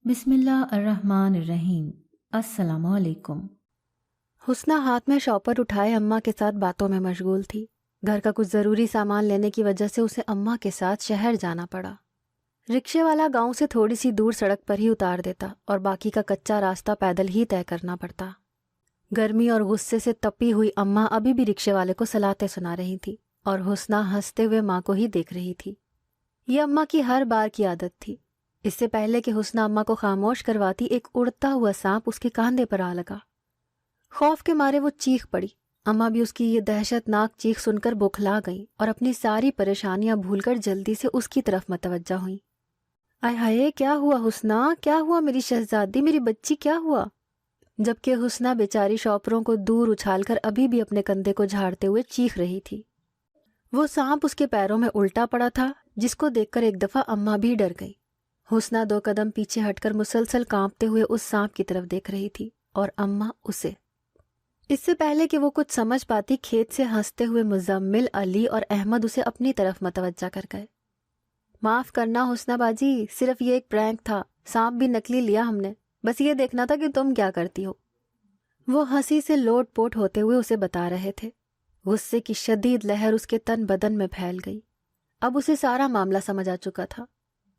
بسم اللہ الرحمن الرحیم۔ السلام علیکم۔ حسنہ ہاتھ میں شاپر اٹھائے اماں کے ساتھ باتوں میں مشغول تھی۔ گھر کا کچھ ضروری سامان لینے کی وجہ سے اسے اماں کے ساتھ شہر جانا پڑا۔ رکشے والا گاؤں سے تھوڑی سی دور سڑک پر ہی اتار دیتا اور باقی کا کچا راستہ پیدل ہی طے کرنا پڑتا۔ گرمی اور غصے سے تپی ہوئی اماں ابھی بھی رکشے والے کو صلاحیں سنا رہی تھی اور حسنہ ہنستے ہوئے ماں کو ہی دیکھ رہی تھی۔ یہ اماں کی ہر بار کی عادت تھی۔ اس سے پہلے کہ حسنہ اماں کو خاموش کرواتی، ایک اڑتا ہوا سانپ اس کے کاندھے پر آ لگا۔ خوف کے مارے وہ چیخ پڑی۔ اماں بھی اس کی یہ دہشت ناک چیخ سن کر بوکھلا گئیں اور اپنی ساری پریشانیاں بھول کر جلدی سے اس کی طرف متوجہ ہوئیں۔ آئے ہائے، کیا ہوا حسنہ؟ کیا ہوا میری شہزادی، میری بچی، کیا ہوا؟ جبکہ حسنہ بیچاری شاپروں کو دور اچھال کر ابھی بھی اپنے کندھے کو جھاڑتے ہوئے چیخ رہی تھی۔ وہ سانپ اس کے پیروں میں الٹا پڑا تھا، جس کو دیکھ کر ایک دفعہ اماں بھی ڈر گئی۔ حسنہ 2 قدم پیچھے ہٹ کر مسلسل کانپتے ہوئے اس سانپ کی طرف دیکھ رہی تھی اور اماں اسے۔ اس سے پہلے کہ وہ کچھ سمجھ پاتی، کھیت سے ہنستے ہوئے مزمل، علی اور احمد اسے اپنی طرف متوجہ کر گئے۔ معاف کرنا حسنہ باجی، صرف یہ ایک پرینک تھا، سانپ بھی نکلی لیا ہم نے، بس یہ دیکھنا تھا کہ تم کیا کرتی ہو۔ وہ ہنسی سے لوٹ پوٹ ہوتے ہوئے اسے بتا رہے تھے۔ غصے کی شدید لہر اس کے تن بدن میں پھیل گئی۔ اب اسے سارا معاملہ سمجھ آ چکا تھا۔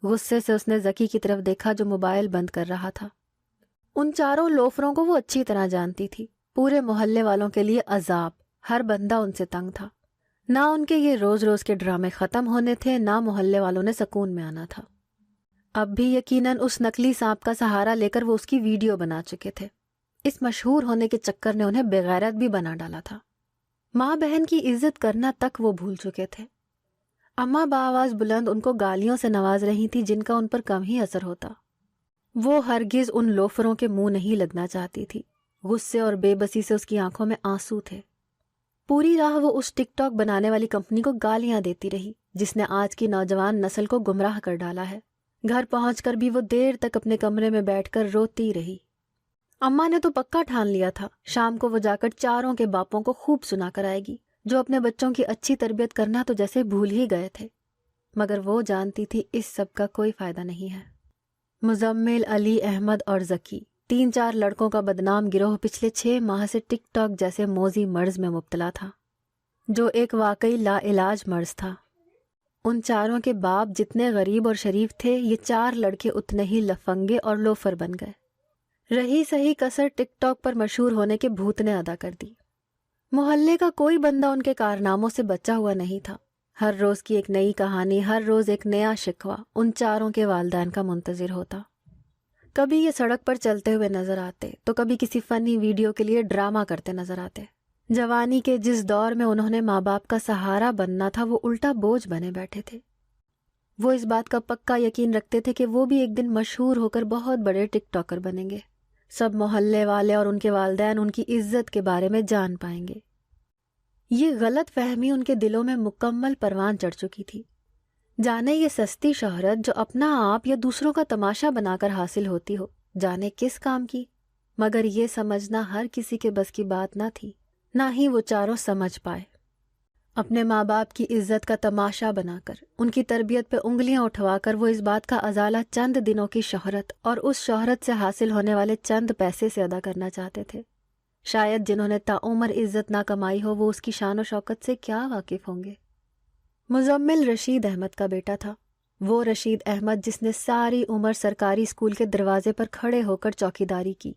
غصے سے اس نے ذکی کی طرف دیکھا جو موبائل بند کر رہا تھا۔ ان چاروں لوفروں کو وہ اچھی طرح جانتی تھی۔ پورے محلے والوں کے لیے عذاب، ہر بندہ ان سے تنگ تھا۔ نہ ان کے یہ روز روز کے ڈرامے ختم ہونے تھے، نہ محلے والوں نے سکون میں آنا تھا۔ اب بھی یقیناً اس نکلی سانپ کا سہارا لے کر وہ اس کی ویڈیو بنا چکے تھے۔ اس مشہور ہونے کے چکر نے انہیں بغیرت بھی بنا ڈالا تھا۔ ماں بہن کی عزت کرنا تک وہ بھول چکے تھے۔ اماں بآواز بلند ان کو گالیوں سے نواز رہی تھی جن کا ان پر کم ہی اثر ہوتا۔ وہ ہرگز ان لوفروں کے منہ نہیں لگنا چاہتی تھی۔ غصے اور بے بسی سے اس کی آنکھوں میں آنسو تھے۔ پوری راہ وہ اس ٹک ٹاک بنانے والی کمپنی کو گالیاں دیتی رہی جس نے آج کی نوجوان نسل کو گمراہ کر ڈالا ہے۔ گھر پہنچ کر بھی وہ دیر تک اپنے کمرے میں بیٹھ کر روتی رہی۔ اماں نے تو پکا ٹھان لیا تھا شام کو وہ جا کر چاروں کے باپوں کو خوب سنا کر آئے گی، جو اپنے بچوں کی اچھی تربیت کرنا تو جیسے بھول ہی گئے تھے۔ مگر وہ جانتی تھی اس سب کا کوئی فائدہ نہیں ہے۔ مزمل، علی، احمد اور ذکی، 3-4 لڑکوں کا بدنام گروہ پچھلے 6 ماہ سے ٹک ٹاک جیسے موذی مرض میں مبتلا تھا، جو ایک واقعی لا علاج مرض تھا۔ ان چاروں کے باپ جتنے غریب اور شریف تھے، یہ 4 لڑکے اتنے ہی لفنگے اور لوفر بن گئے۔ رہی صحیح کسر ٹک ٹاک پر مشہور ہونے کے بھوت نے ادا کر دی۔ محلے کا کوئی بندہ ان کے کارناموں سے بچا ہوا نہیں تھا۔ ہر روز کی ایک نئی کہانی، ہر روز ایک نیا شکوہ ان چاروں کے والدین کا منتظر ہوتا۔ کبھی یہ سڑک پر چلتے ہوئے نظر آتے تو کبھی کسی فنی ویڈیو کے لیے ڈرامہ کرتے نظر آتے۔ جوانی کے جس دور میں انہوں نے ماں باپ کا سہارا بننا تھا، وہ الٹا بوجھ بنے بیٹھے تھے۔ وہ اس بات کا پکا یقین رکھتے تھے کہ وہ بھی ایک دن مشہور ہو کر بہت بڑے ٹک ٹاکر بنیں گے۔ سب محلے والے اور ان کے والدین ان کی عزت کے بارے میں جان پائیں گے۔ یہ غلط فہمی ان کے دلوں میں مکمل پروان چڑھ چکی تھی۔ جانے یہ سستی شہرت جو اپنا آپ یا دوسروں کا تماشا بنا کر حاصل ہوتی ہو، جانے کس کام کی، مگر یہ سمجھنا ہر کسی کے بس کی بات نہ تھی، نہ ہی وہ چاروں سمجھ پائے۔ اپنے ماں باپ کی عزت کا تماشا بنا کر، ان کی تربیت پہ انگلیاں اٹھوا کر وہ اس بات کا ازالہ چند دنوں کی شہرت اور اس شہرت سے حاصل ہونے والے چند پیسے سے ادا کرنا چاہتے تھے۔ شاید جنہوں نے تعمر عزت نہ کمائی ہو، وہ اس کی شان و شوکت سے کیا واقف ہوں گے۔ مزمل رشید احمد کا بیٹا تھا، وہ رشید احمد جس نے ساری عمر سرکاری اسکول کے دروازے پر کھڑے ہو کر چوکیداری کی۔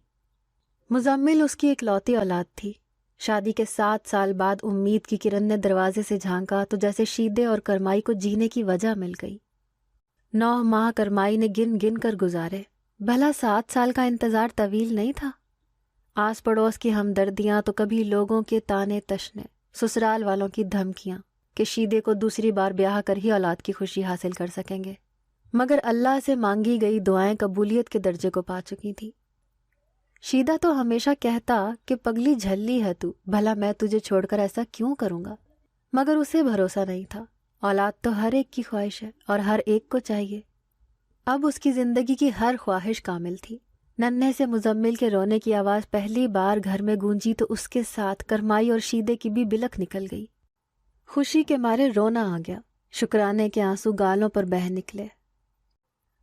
مزمل اس کی اکلوتی اولاد تھی۔ شادی کے 7 سال بعد امید کی کرن نے دروازے سے جھانکا تو جیسے شیدے اور کرمائی کو جینے کی وجہ مل گئی۔ 9 ماہ کرمائی نے گن گن کر گزارے۔ بھلا 7 سال کا انتظار طویل نہیں تھا؟ آس پڑوس کی ہمدردیاں تو کبھی لوگوں کے تانے تشنے، سسرال والوں کی دھمکیاں کہ شیدے کو دوسری بار بیاہ کر ہی اولاد کی خوشی حاصل کر سکیں گے، مگر اللہ سے مانگی گئی دعائیں قبولیت کے درجے کو پا چکی تھی۔ شیدہ تو ہمیشہ کہتا کہ پگلی جھلی ہے تو، بھلا میں تجھے چھوڑ کر ایسا کیوں کروں گا، مگر اسے بھروسہ نہیں تھا۔ اولاد تو ہر ایک کی خواہش ہے اور ہر ایک کو چاہیے۔ اب اس کی زندگی کی ہر خواہش کامل تھی۔ ننھے سے مزمل کے رونے کی آواز پہلی بار گھر میں گونجی تو اس کے ساتھ کرمائی اور شیدے کی بھی بلک نکل گئی۔ خوشی کے مارے رونا آ گیا، شکرانے کے آنسو گالوں پر بہہ نکلے۔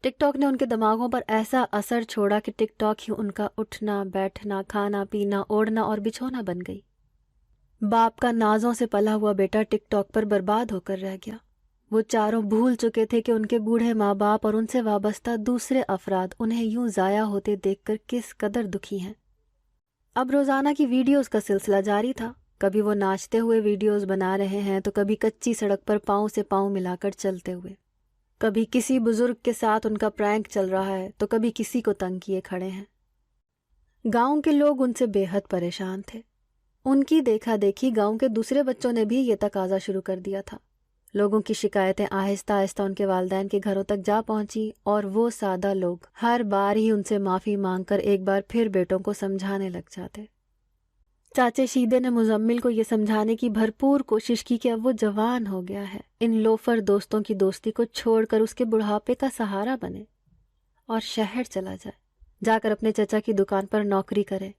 ٹک ٹاک نے ان کے دماغوں پر ایسا اثر چھوڑا کہ ٹک ٹاک ہی ان کا اٹھنا بیٹھنا کھانا پینا اوڑھنا اور بچھونا بن گئی۔ باپ کا نازوں سے پلا ہوا بیٹا ٹک ٹاک پر برباد ہو کر رہ گیا۔ وہ چاروں بھول چکے تھے کہ ان کے بوڑھے ماں باپ اور ان سے وابستہ دوسرے افراد انہیں یوں ضائع ہوتے دیکھ کر کس قدر دکھی ہیں۔ اب روزانہ کی ویڈیوز کا سلسلہ جاری تھا۔ کبھی وہ ناچتے ہوئے ویڈیوز بنا رہے ہیں تو کبھی کچی سڑک پر پاؤں سے پاؤں ملا کر چلتے ہوئے، کبھی کسی بزرگ کے ساتھ ان کا پرینک چل رہا ہے تو کبھی کسی کو تنگ کیے کھڑے ہیں۔ گاؤں کے لوگ ان سے بے حد پریشان تھے۔ ان کی دیکھا دیکھی گاؤں کے دوسرے بچوں نے بھی یہ تقاضا شروع کر دیا تھا۔ لوگوں کی شکایتیں آہستہ آہستہ ان کے والدین کے گھروں تک جا پہنچی اور وہ سادہ لوگ ہر بار ہی ان سے معافی مانگ کر ایک بار پھر بیٹوں کو سمجھانے لگ جاتے۔ چاچے شیدے نے مزمل کو یہ سمجھانے کی بھرپور کوشش کی کہ اب وہ جوان ہو گیا ہے، ان لوفر دوستوں کی دوستی کو چھوڑ کر اس کے بڑھاپے کا سہارا بنے اور شہر چلا جائے، جا کر اپنے چچا کی دکان پر نوکری کرے،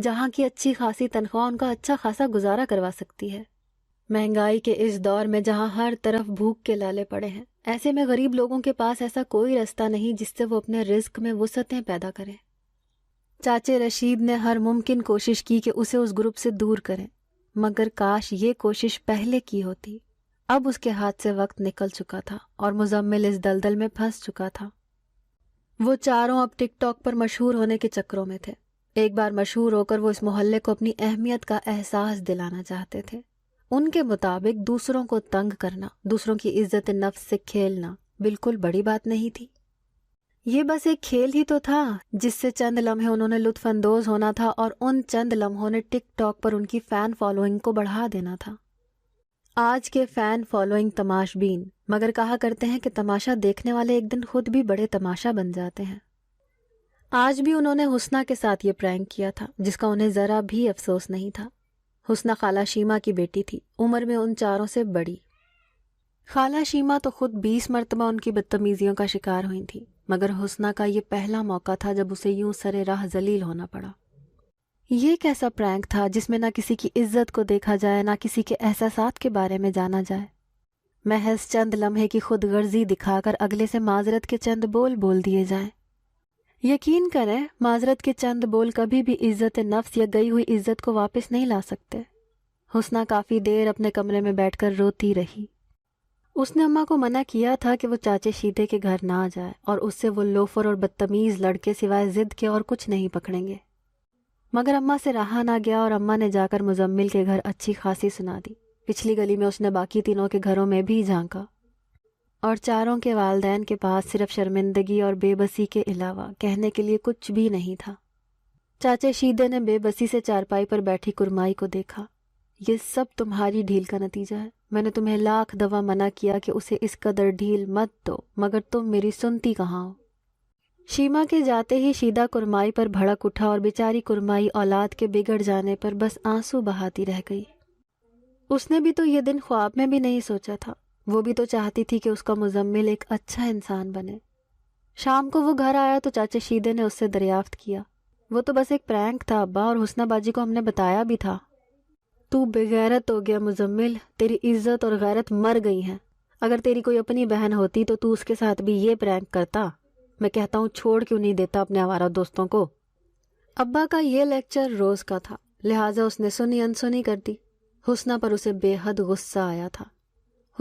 جہاں کی اچھی خاصی تنخواہ ان کا اچھا خاصا گزارا کروا سکتی ہے۔ مہنگائی کے اس دور میں جہاں ہر طرف بھوک کے لالے پڑے ہیں، ایسے میں غریب لوگوں کے پاس ایسا کوئی رستہ نہیں جس سے وہ اپنے رزق میں وسعتیں پیدا کریں۔ چاچے رشید نے ہر ممکن کوشش کی کہ اسے اس گروپ سے دور کریں، مگر کاش یہ کوشش پہلے کی ہوتی۔ اب اس کے ہاتھ سے وقت نکل چکا تھا اور مزمل اس دلدل میں پھنس چکا تھا۔ وہ چاروں اب ٹک ٹاک پر مشہور ہونے کے چکروں میں تھے۔ ایک بار مشہور ہو کر وہ اس محلے کو اپنی اہمیت کا احساس دلانا چاہتے تھے۔ ان کے مطابق دوسروں کو تنگ کرنا، دوسروں کی عزت نفس سے کھیلنا بالکل بڑی بات نہیں تھی۔ یہ بس ایک کھیل ہی تو تھا جس سے چند لمحے انہوں نے لطف اندوز ہونا تھا اور ان چند لمحوں نے ٹک ٹاک پر ان کی فین فالوئنگ کو بڑھا دینا تھا۔ آج کے فین فالوئنگ تماش بین مگر کہا کرتے ہیں کہ تماشا دیکھنے والے ایک دن خود بھی بڑے تماشا بن جاتے ہیں۔ آج بھی انہوں نے حسنہ کے ساتھ یہ پرینک کیا تھا جس کا انہیں ذرا بھی افسوس نہیں تھا۔ حسنہ خالہ شیما کی بیٹی تھی، عمر میں ان چاروں سے بڑی۔ خالہ شیما تو خود 20 مرتبہ ان کی بدتمیزیوں کا شکار ہوئی تھی، مگر حسنہ کا یہ پہلا موقع تھا جب اسے یوں سرے راہ ذلیل ہونا پڑا۔ یہ کیسا پرینک تھا جس میں نہ کسی کی عزت کو دیکھا جائے نہ کسی کے احساسات کے بارے میں جانا جائے، محض چند لمحے کی خود غرضی دکھا کر اگلے سے معذرت کے چند بول دیے جائیں۔ یقین کریں معذرت کے چند بول کبھی بھی عزت نفس یا گئی ہوئی عزت کو واپس نہیں لا سکتے۔ حسنہ کافی دیر اپنے کمرے میں بیٹھ کر روتی رہی۔ اس نے اماں کو منع کیا تھا کہ وہ چاچے شیدے کے گھر نہ جائے اور اس سے وہ لوفر اور بدتمیز لڑکے سوائے ضد کے اور کچھ نہیں پکڑیں گے، مگر اماں سے رہا نہ گیا اور اماں نے جا کر مزمل کے گھر اچھی خاصی سنا دی۔ پچھلی گلی میں اس نے باقی تینوں کے گھروں میں بھی جھانکا اور چاروں کے والدین کے پاس صرف شرمندگی اور بے بسی کے علاوہ کہنے کے لیے کچھ بھی نہیں تھا۔ چاچے شیدے نے بے بسی سے چارپائی پر بیٹھی کرمائی کو دیکھا۔ یہ سب تمہاری ڈھیل کا نتیجہ ہے۔ میں نے تمہیں لاکھ دفعہ منع کیا کہ اسے اس قدر ڈھیل مت دو، مگر تم میری سنتی کہاں ہو۔ شیما کے جاتے ہی شیدہ کرمائی پر بھڑک اٹھا اور بیچاری کرمائی اولاد کے بگڑ جانے پر بس آنسو بہاتی رہ گئی۔ اس نے بھی تو یہ دن خواب میں بھی نہیں سوچا تھا۔ وہ بھی تو چاہتی تھی کہ اس کا مزمل ایک اچھا انسان بنے۔ شام کو وہ گھر آیا تو چاچے شیدے نے اس سے دریافت کیا، وہ تو بس ایک پرینک تھا ابا، اور حسنہ باجی کو ہم نے بتایا بھی تھا۔ تو بغیرت ہو گیا مزمل، تیری عزت اور غیرت مر گئی ہیں۔ اگر تیری کوئی اپنی بہن ہوتی تو اس کے ساتھ بھی یہ پرینک کرتا؟ میں کہتا ہوں چھوڑ کیوں نہیں دیتا اپنے آوارہ دوستوں کو۔ ابا کا یہ لیکچر روز کا تھا، لہٰذا اس نے سنی انسنی کر دی۔ حسنہ پر اسے بے حد غصہ آیا تھا۔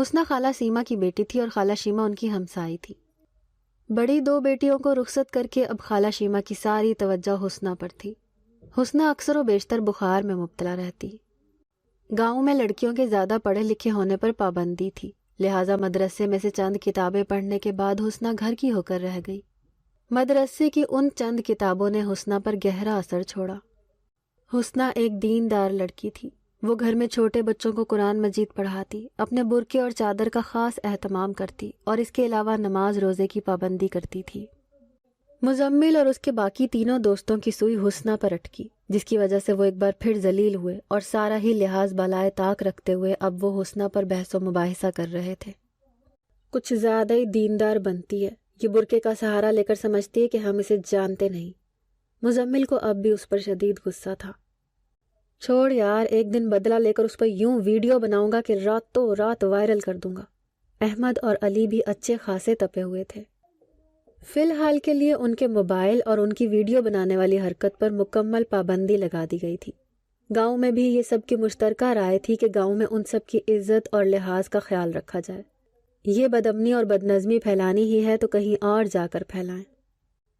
حسنہ خالہ سیما کی بیٹی تھی اور خالہ شیما ان کی ہمسائی تھی۔ بڑی دو بیٹیوں کو رخصت کر کے اب خالہ شیما کی ساری توجہ حسنہ پر تھی۔ حسنہ اکثر و بیشتر بخار میں مبتلا رہتی۔ گاؤں میں لڑکیوں کے زیادہ پڑھے لکھے ہونے پر پابندی تھی، لہٰذا مدرسے میں سے چند کتابیں پڑھنے کے بعد حسنہ گھر کی ہو کر رہ گئی۔ مدرسے کی ان چند کتابوں نے حسنہ پر گہرا اثر چھوڑا۔ حسنہ ایک دیندار لڑکی تھی۔ وہ گھر میں چھوٹے بچوں کو قرآن مجید پڑھاتی، اپنے برقعے اور چادر کا خاص اہتمام کرتی اور اس کے علاوہ نماز روزے کی پابندی کرتی تھی۔ مزمل اور اس کے باقی تینوں دوستوں کی سوئی حسنہ پر اٹکی، جس کی وجہ سے وہ ایک بار پھر ذلیل ہوئے اور سارا ہی لحاظ بالائے طاق رکھتے ہوئے اب وہ حسنہ پر بحث و مباحثہ کر رہے تھے۔ کچھ زیادہ ہی دیندار بنتی ہے، یہ برقعے کا سہارا لے کر سمجھتی ہے کہ ہم اسے جانتے نہیں۔ مزمل کو اب بھی اس پر شدید غصہ تھا۔ چھوڑ یار، ایک دن بدلہ لے کر اس پر یوں ویڈیو بناؤں گا کہ راتوں رات وائرل کر دوں گا۔ احمد اور علی بھی اچھے خاصے تپے ہوئے تھے۔ فی الحال کے لیے ان کے موبائل اور ان کی ویڈیو بنانے والی حرکت پر مکمل پابندی لگا دی گئی تھی۔ گاؤں میں بھی یہ سب کی مشترکہ رائے تھی کہ گاؤں میں ان سب کی عزت اور لحاظ کا خیال رکھا جائے۔ یہ بدامنی اور بدنظمی پھیلانی ہی ہے تو کہیں اور جا کر پھیلائیں۔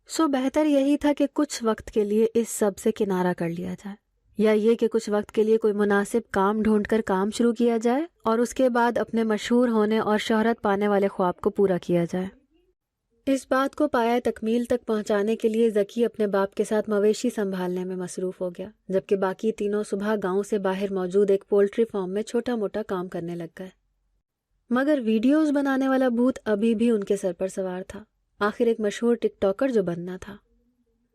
سو بہتر یہی تھا کہ کچھ وقت کے لیے اس سب سے کنارہ کر لیا جائے، یا یہ کہ کچھ وقت کے لیے کوئی مناسب کام ڈھونڈ کر کام شروع کیا جائے اور اس کے بعد اپنے مشہور ہونے اور شہرت پانے والے خواب کو پورا کیا جائے۔ اس بات کو پایہ تکمیل تک پہنچانے کے لیے ذکی اپنے باپ کے ساتھ مویشی سنبھالنے میں مصروف ہو گیا، جبکہ باقی تینوں صبح گاؤں سے باہر موجود ایک پولٹری فارم میں چھوٹا موٹا کام کرنے لگ گئے۔ مگر ویڈیوز بنانے والا بھوت ابھی بھی ان کے سر پر سوار تھا، آخر ایک مشہور ٹک ٹاکر جو بننا تھا۔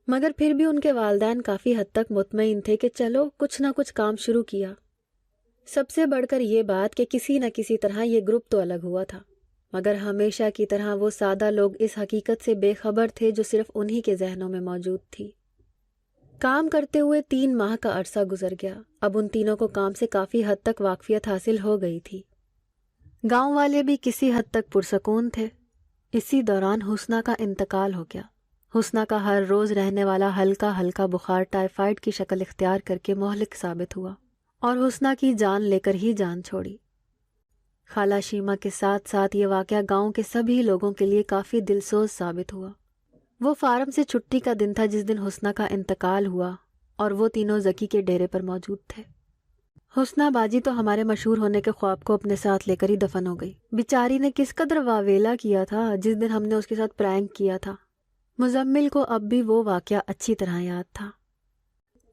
مگر پھر بھی ان کے والدین کافی حد تک مطمئن تھے کہ چلو کچھ نہ کچھ کام شروع کیا۔ سب سے بڑھ کر یہ بات کہ کسی نہ کسی طرح یہ گروپ تو الگ ہوا تھا، مگر ہمیشہ کی طرح وہ سادہ لوگ اس حقیقت سے بے خبر تھے جو صرف انہی کے ذہنوں میں موجود تھی۔ کام کرتے ہوئے 3 ماہ کا عرصہ گزر گیا۔ اب ان تینوں کو کام سے کافی حد تک واقفیت حاصل ہو گئی تھی۔ گاؤں والے بھی کسی حد تک پرسکون تھے۔ اسی دوران حسنہ کا انتقال ہو گیا۔ حسنہ کا ہر روز رہنے والا ہلکا ہلکا بخار ٹائیفائڈ کی شکل اختیار کر کے مہلک ثابت ہوا اور حسنہ کی جان لے کر ہی جان چھوڑی۔ خالہ شیما کے ساتھ ساتھ یہ واقعہ گاؤں کے سبھی لوگوں کے لیے کافی دلسوز ثابت ہوا۔ وہ فارم سے چھٹی کا دن تھا جس دن حسنہ کا انتقال ہوا اور وہ تینوں ذکی کے ڈیرے پر موجود تھے۔ حسنہ باجی تو ہمارے مشہور ہونے کے خواب کو اپنے ساتھ لے کر ہی دفن ہو گئی۔ بیچاری نے کس قدر واویلا کیا تھا جس دن ہم نے اس کے ساتھ پرینک کیا تھا۔ مزمل کو اب بھی وہ واقعہ اچھی طرح یاد تھا۔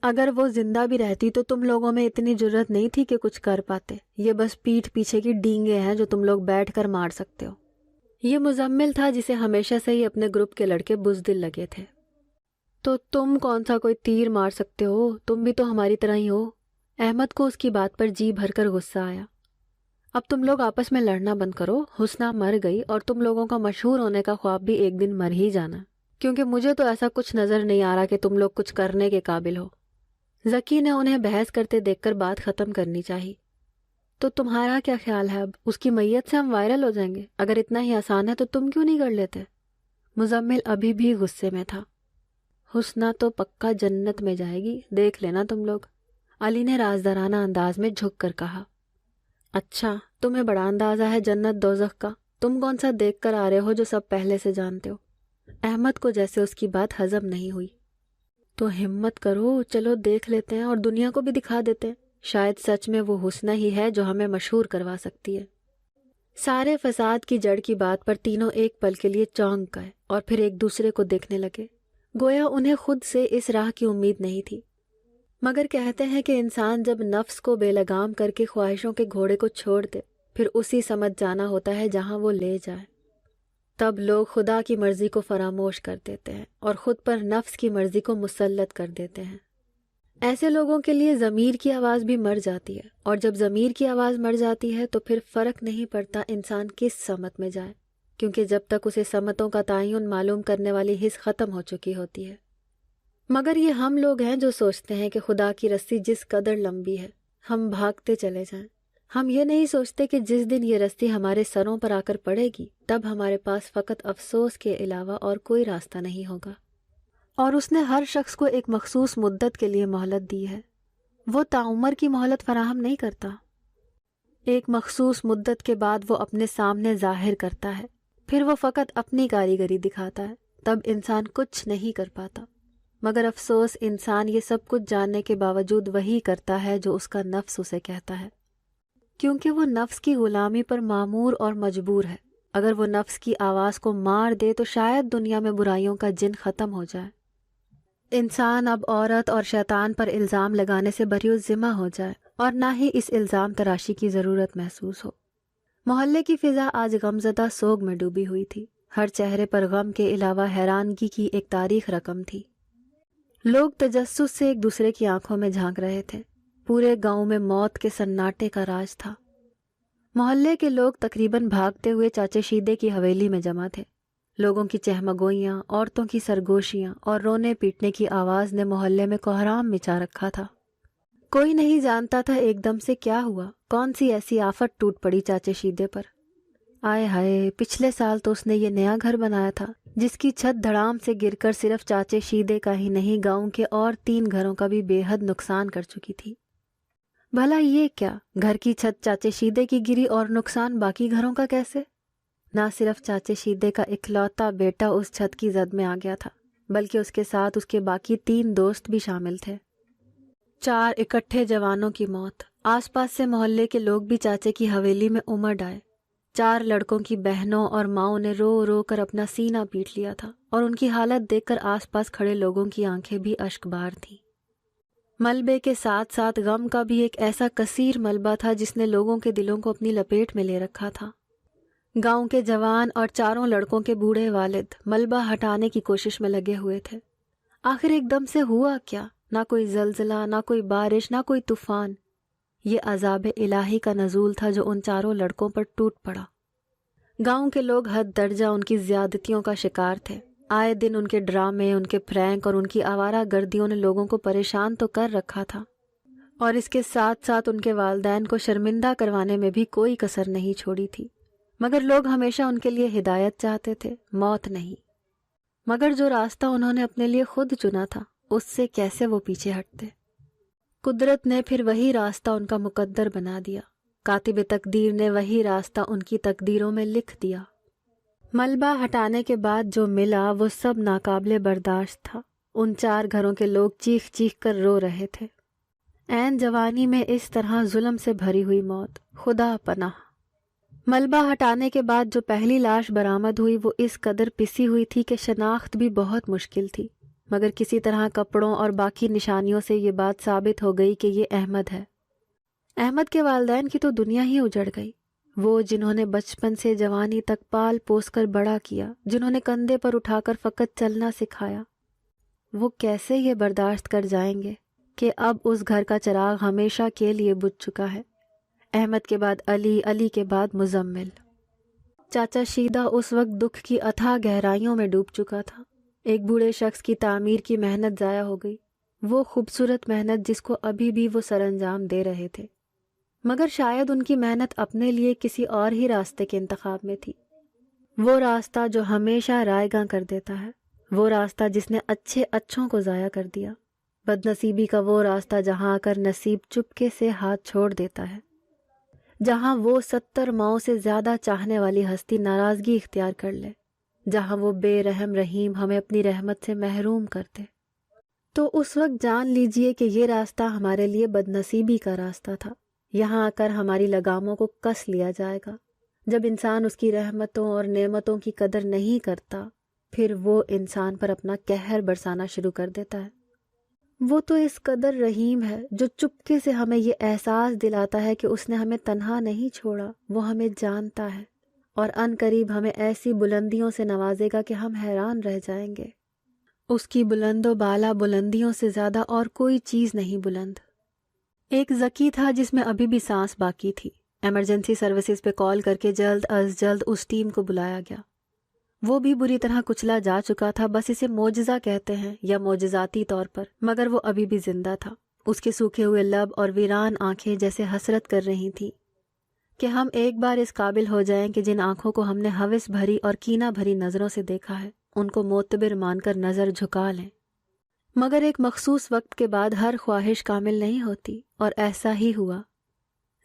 اگر وہ زندہ بھی رہتی تو تم لوگوں میں اتنی جرت نہیں تھی کہ کچھ کر پاتے۔ یہ بس پیٹھ پیچھے کی ڈینگے ہیں جو تم لوگ بیٹھ کر مار سکتے ہو۔ یہ مزمل تھا جسے ہمیشہ سے ہی اپنے گروپ کے لڑکے بزدل لگے تھے۔ تو تم کون سا کوئی تیر مار سکتے ہو؟ تم بھی تو ہماری طرح ہی ہو۔ احمد کو اس کی بات پر جی بھر کر غصہ آیا۔ اب تم لوگ آپس میں لڑنا بند کرو۔ حسنہ مر گئی اور تم لوگوں کا مشہور ہونے کا خواب بھی ایک دن مر ہی جانا، کیونکہ مجھے تو ایسا کچھ نظر نہیں آ رہا کہ تم لوگ کچھ کرنے کے قابل ہو۔ ذکی نے انہیں بحث کرتے دیکھ کر بات ختم کرنی چاہی۔ تو تمہارا کیا خیال ہے؟ اب اس کی میت سے ہم وائرل ہو جائیں گے؟ اگر اتنا ہی آسان ہے تو تم کیوں نہیں کر لیتے؟ مزمل ابھی بھی غصے میں تھا۔ حسنہ تو پکا جنت میں جائے گی، دیکھ لینا تم لوگ، علی نے رازدارانہ انداز میں جھک کر کہا۔ اچھا، تمہیں بڑا اندازہ ہے جنت دوزخ کا؟ تم کون سا دیکھ کر آ رہے ہو جو سب پہلے سے جانتے ہو؟ احمد کو جیسے اس کی بات ہضم نہیں ہوئی۔ تو ہمت کرو، چلو دیکھ لیتے ہیں اور دنیا کو بھی دکھا دیتے ہیں، شاید سچ میں وہ حسنہ ہی ہے جو ہمیں مشہور کروا سکتی ہے۔ سارے فساد کی جڑ کی بات پر تینوں ایک پل کے لیے چونک گئے اور پھر ایک دوسرے کو دیکھنے لگے، گویا انہیں خود سے اس راہ کی امید نہیں تھی۔ مگر کہتے ہیں کہ انسان جب نفس کو بے لگام کر کے خواہشوں کے گھوڑے کو چھوڑ دے، پھر اسی سمجھ جانا ہوتا ہے جہاں وہ لے جائے۔ تب لوگ خدا کی مرضی کو فراموش کر دیتے ہیں اور خود پر نفس کی مرضی کو مسلط کر دیتے ہیں۔ ایسے لوگوں کے لیے ضمیر کی آواز بھی مر جاتی ہے، اور جب ضمیر کی آواز مر جاتی ہے تو پھر فرق نہیں پڑتا انسان کس سمت میں جائے، کیونکہ جب تک اسے سمتوں کا تعین معلوم کرنے والی حس ختم ہو چکی ہوتی ہے۔ مگر یہ ہم لوگ ہیں جو سوچتے ہیں کہ خدا کی رسی جس قدر لمبی ہے ہم بھاگتے چلے جائیں۔ ہم یہ نہیں سوچتے کہ جس دن یہ رسی ہمارے سروں پر آ کر پڑے گی تب ہمارے پاس فقط افسوس کے علاوہ اور کوئی راستہ نہیں ہوگا۔ اور اس نے ہر شخص کو ایک مخصوص مدت کے لیے مہلت دی ہے، وہ تعمر کی مہلت فراہم نہیں کرتا۔ ایک مخصوص مدت کے بعد وہ اپنے سامنے ظاہر کرتا ہے، پھر وہ فقط اپنی کاریگری دکھاتا ہے، تب انسان کچھ نہیں کر پاتا۔ مگر افسوس انسان یہ سب کچھ جاننے کے باوجود وہی کرتا ہے جو اس کا نفس اسے کہتا ہے، کیونکہ وہ نفس کی غلامی پر مامور اور مجبور ہے۔ اگر وہ نفس کی آواز کو مار دے تو شاید دنیا میں برائیوں کا جن ختم ہو جائے، انسان اب عورت اور شیطان پر الزام لگانے سے بری الذمہ ہو جائے اور نہ ہی اس الزام تراشی کی ضرورت محسوس ہو۔ محلے کی فضا آج غمزدہ سوگ میں ڈوبی ہوئی تھی، ہر چہرے پر غم کے علاوہ حیرانگی کی ایک تاریخ رقم تھی۔ لوگ تجسس سے ایک دوسرے کی آنکھوں میں جھانک رہے تھے۔ پورے گاؤں میں موت کے سناٹے کا راج تھا۔ محلے کے لوگ تقریباً بھاگتے ہوئے چاچے شیدے کی حویلی میں جمع تھے۔ لوگوں کی چہمگوئیاں، عورتوں کی سرگوشیاں اور رونے پیٹنے کی آواز نے محلے میں کوہرام مچا رکھا تھا۔ کوئی نہیں جانتا تھا ایک دم سے کیا ہوا، کون سی ایسی آفت ٹوٹ پڑی چاچے شیدے پر۔ آئے ہائے، پچھلے سال تو اس نے یہ نیا گھر بنایا تھا جس کی چھت دھڑام سے گر کر صرف چاچے شیدے کا ہی نہیں، گاؤں کے اور 3 گھروں کا بھی بے حد نقصان کر چکی تھی۔ بھلا یہ کیا، گھر کی چھت چاچے شیدے کی گری اور نقصان باقی گھروں کا کیسے؟ نہ صرف چاچے شیدے کا اکلوتا بیٹا اس چھت کی زد میں آ گیا تھا، بلکہ اس کے ساتھ اس کے باقی 3 دوست بھی شامل تھے۔ 4 اکٹھے جوانوں کی موت۔ آس پاس سے محلے کے لوگ بھی چاچے کی حویلی میں امڑ آئے۔ 4 لڑکوں کی بہنوں اور ماؤں نے رو رو کر اپنا سینہ پیٹ لیا تھا، اور ان کی حالت دیکھ کر آس پاس کھڑے لوگوں کی آنکھیں بھی اشک بار تھیں۔ ملبے کے ساتھ ساتھ غم کا بھی ایک ایسا کثیر ملبہ تھا جس نے لوگوں کے دلوں کو اپنی لپیٹ میں لے رکھا تھا۔ گاؤں کے جوان اور 4 لڑکوں کے بوڑھے والد ملبہ ہٹانے کی کوشش میں لگے ہوئے تھے۔ آخر ایک دم سے ہوا کیا؟ نہ کوئی زلزلہ، نہ کوئی بارش، نہ کوئی طوفان۔ یہ عذاب الہی کا نزول تھا جو ان 4 لڑکوں پر ٹوٹ پڑا۔ گاؤں کے لوگ حد درجہ ان کی زیادتیوں کا شکار تھے۔ آئے دن ان کے ڈرامے، ان کے پرینک اور ان کی آوارہ گردیوں نے لوگوں کو پریشان تو کر رکھا تھا، اور اس کے ساتھ ساتھ ان کے والدین کو شرمندہ کروانے میں بھی کوئی کسر نہیں چھوڑی تھی۔ مگر لوگ ہمیشہ ان کے لیے ہدایت چاہتے تھے، موت نہیں۔ مگر جو راستہ انہوں نے اپنے لیے خود چنا تھا، اس سے کیسے وہ پیچھے ہٹتے؟ قدرت نے پھر وہی راستہ ان کا مقدر بنا دیا، کاتب تقدیر نے وہی راستہ ان کی تقدیروں میں لکھ دیا۔ ملبہ ہٹانے کے بعد جو ملا وہ سب ناقابل برداشت تھا۔ ان 4 گھروں کے لوگ چیخ چیخ کر رو رہے تھے۔ عین جوانی میں اس طرح ظلم سے بھری ہوئی موت، خدا پناہ۔ ملبہ ہٹانے کے بعد جو پہلی لاش برآمد ہوئی وہ اس قدر پسی ہوئی تھی کہ شناخت بھی بہت مشکل تھی، مگر کسی طرح کپڑوں اور باقی نشانیوں سے یہ بات ثابت ہو گئی کہ یہ احمد ہے۔ احمد کے والدین کی تو دنیا ہی اجڑ گئی۔ وہ جنہوں نے بچپن سے جوانی تک پال پوس کر بڑا کیا، جنہوں نے کندھے پر اٹھا کر فقط چلنا سکھایا، وہ کیسے یہ برداشت کر جائیں گے کہ اب اس گھر کا چراغ ہمیشہ کے لیے بجھ چکا ہے؟ احمد کے بعد علی، علی کے بعد مزمل۔ چاچا شیدہ اس وقت دکھ کی اتھاہ گہرائیوں میں ڈوب چکا تھا۔ ایک بوڑھے شخص کی تعمیر کی محنت ضائع ہو گئی، وہ خوبصورت محنت جس کو ابھی بھی وہ سر انجام دے رہے تھے، مگر شاید ان کی محنت اپنے لیے کسی اور ہی راستے کے انتخاب میں تھی۔ وہ راستہ جو ہمیشہ رائے گاں کر دیتا ہے، وہ راستہ جس نے اچھے اچھوں کو ضائع کر دیا، بد نصیبی کا وہ راستہ جہاں آ کر نصیب چپکے سے ہاتھ چھوڑ دیتا ہے، جہاں وہ 70 ماؤں سے زیادہ چاہنے والی ہستی ناراضگی اختیار کر لے، جہاں وہ بے رحم رحیم ہمیں اپنی رحمت سے محروم کرتے۔ تو اس وقت جان لیجئے کہ یہ راستہ ہمارے لیے بد نصیبی کا راستہ تھا۔ یہاں آ کر ہماری لگاموں کو کس لیا جائے گا۔ جب انسان اس کی رحمتوں اور نعمتوں کی قدر نہیں کرتا، پھر وہ انسان پر اپنا قہر برسانا شروع کر دیتا ہے۔ وہ تو اس قدر رحیم ہے جو چپکے سے ہمیں یہ احساس دلاتا ہے کہ اس نے ہمیں تنہا نہیں چھوڑا، وہ ہمیں جانتا ہے، اور عن قریب ہمیں ایسی بلندیوں سے نوازے گا کہ ہم حیران رہ جائیں گے۔ اس کی بلند و بالا بلندیوں سے زیادہ اور کوئی چیز نہیں بلند۔ ایک ذکی تھا جس میں ابھی بھی سانس باقی تھی۔ ایمرجنسی سروسز پہ کال کر کے جلد از جلد اس ٹیم کو بلایا گیا۔ وہ بھی بری طرح کچلا جا چکا تھا، بس اسے معجزہ کہتے ہیں یا معجزاتی طور پر، مگر وہ ابھی بھی زندہ تھا۔ اس کے سوکھے ہوئے لب اور ویران آنکھیں جیسے حسرت کر رہی تھیں کہ ہم ایک بار اس قابل ہو جائیں کہ جن آنکھوں کو ہم نے ہوس بھری اور کینہ بھری نظروں سے دیکھا ہے، ان کو معتبر مان کر نظر جھکا لیں۔ مگر ایک مخصوص وقت کے بعد ہر خواہش کامل نہیں ہوتی، اور ایسا ہی ہوا۔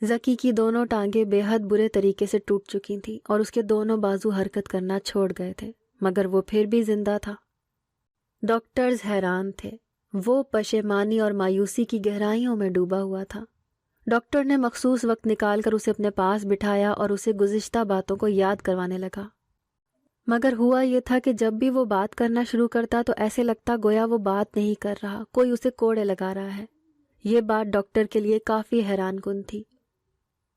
ذکی کی دونوں ٹانگیں بے حد برے طریقے سے ٹوٹ چکی تھیں اور اس کے دونوں بازو حرکت کرنا چھوڑ گئے تھے، مگر وہ پھر بھی زندہ تھا۔ ڈاکٹرز حیران تھے، وہ پشیمانی اور مایوسی کی گہرائیوں میں ڈوبا ہوا تھا۔ ڈاکٹر نے مخصوص وقت نکال کر اسے اپنے پاس بٹھایا اور اسے گزشتہ باتوں کو یاد کروانے لگا، مگر ہوا یہ تھا کہ جب بھی وہ بات کرنا شروع کرتا تو ایسے لگتا گویا وہ بات نہیں کر رہا، کوئی اسے کوڑے لگا رہا ہے۔ یہ بات ڈاکٹر کے لیے کافی حیران کن تھی۔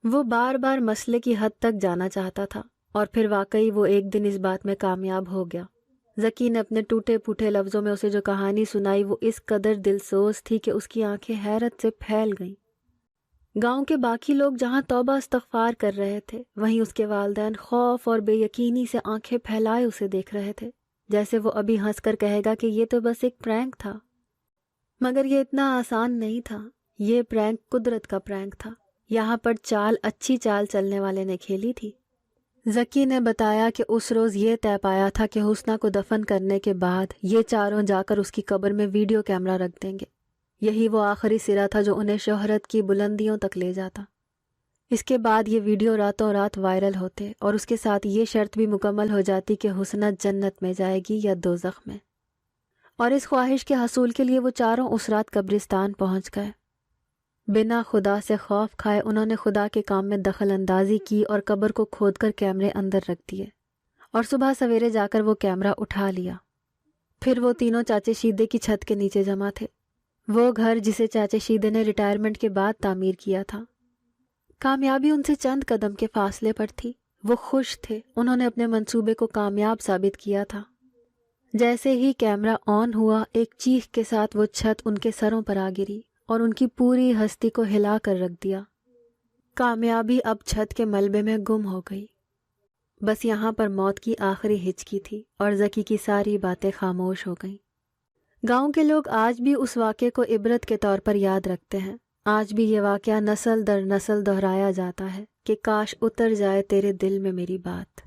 وہ بار بار مسئلے کی حد تک جانا چاہتا تھا، اور پھر واقعی وہ ایک دن اس بات میں کامیاب ہو گیا۔ ذکی نے اپنے ٹوٹے پھوٹے لفظوں میں اسے جو کہانی سنائی وہ اس قدر دلسوز تھی کہ اس کی آنکھیں حیرت سے پھیل گئیں۔ گاؤں کے باقی لوگ جہاں توبہ استغفار کر رہے تھے، وہیں اس کے والدین خوف اور بے یقینی سے آنکھیں پھیلائے اسے دیکھ رہے تھے، جیسے وہ ابھی ہنس کر کہے گا کہ یہ تو بس ایک پرینک تھا۔ مگر یہ اتنا آسان نہیں تھا۔ یہ پرینک قدرت کا پرینک تھا۔ یہاں پر چال اچھی چال چلنے والے نے کھیلی تھی۔ ذکی نے بتایا کہ اس روز یہ طے پایا تھا کہ حسنہ کو دفن کرنے کے بعد یہ چاروں جا کر اس کی قبر میں ویڈیو کیمرہ رکھ دیں گے۔ یہی وہ آخری سرا تھا جو انہیں شہرت کی بلندیوں تک لے جاتا۔ اس کے بعد یہ ویڈیو راتوں رات وائرل ہوتے اور اس کے ساتھ یہ شرط بھی مکمل ہو جاتی کہ حسنہ جنت میں جائے گی یا دوزخ میں۔ اور اس خواہش کے حصول کے لیے وہ چاروں اس رات قبرستان پہنچ گئے۔ بنا خدا سے خوف کھائے انہوں نے خدا کے کام میں دخل اندازی کی اور قبر کو کھود کر کیمرے اندر رکھ دیے، اور صبح سویرے جا کر وہ کیمرہ اٹھا لیا۔ پھر وہ تینوں چاچے شیدے کی چھت کے نیچے جمع تھے، وہ گھر جسے چاچے شیدے نے ریٹائرمنٹ کے بعد تعمیر کیا تھا۔ کامیابی ان سے چند قدم کے فاصلے پر تھی، وہ خوش تھے، انہوں نے اپنے منصوبے کو کامیاب ثابت کیا تھا۔ جیسے ہی کیمرہ آن ہوا، ایک چیخ کے ساتھ وہ چھت ان کے سروں پر آ گری اور ان کی پوری ہستی کو ہلا کر رکھ دیا۔ کامیابی اب چھت کے ملبے میں گم ہو گئی۔ بس یہاں پر موت کی آخری ہچکی تھی اور ذکی کی ساری باتیں خاموش ہو گئیں۔ گاؤں کے لوگ آج بھی اس واقعے کو عبرت کے طور پر یاد رکھتے ہیں۔ آج بھی یہ واقعہ نسل در نسل دہرایا جاتا ہے کہ کاش اتر جائے تیرے دل میں میری بات۔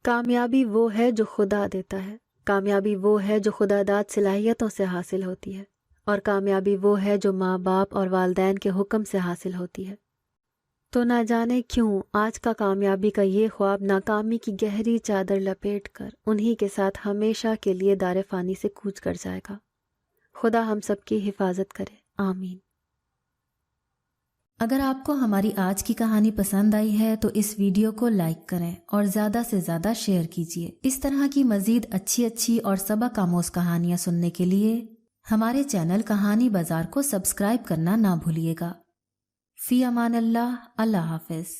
کامیابی وہ ہے جو خدا دیتا ہے، کامیابی وہ ہے جو خدا داد صلاحیتوں سے حاصل ہوتی ہے، اور کامیابی وہ ہے جو ماں باپ اور والدین کے حکم سے حاصل ہوتی ہے۔ تو نہ جانے کیوں آج کا کامیابی کا یہ خواب ناکامی کی گہری چادر لپیٹ کر انہی کے ساتھ ہمیشہ کے لیے دار فانی سے کوچ کر جائے گا۔ خدا ہم سب کی حفاظت کرے، آمین۔ اگر آپ کو ہماری آج کی کہانی پسند آئی ہے تو اس ویڈیو کو لائک کریں اور زیادہ سے زیادہ شیئر کیجیے۔ اس طرح کی مزید اچھی اور سبق آموز کہانیاں سننے کے لیے ہمارے چینل کہانی بازار کو سبسکرائب کرنا نہ بھولیے گا۔ فی امان اللہ، اللہ حافظ۔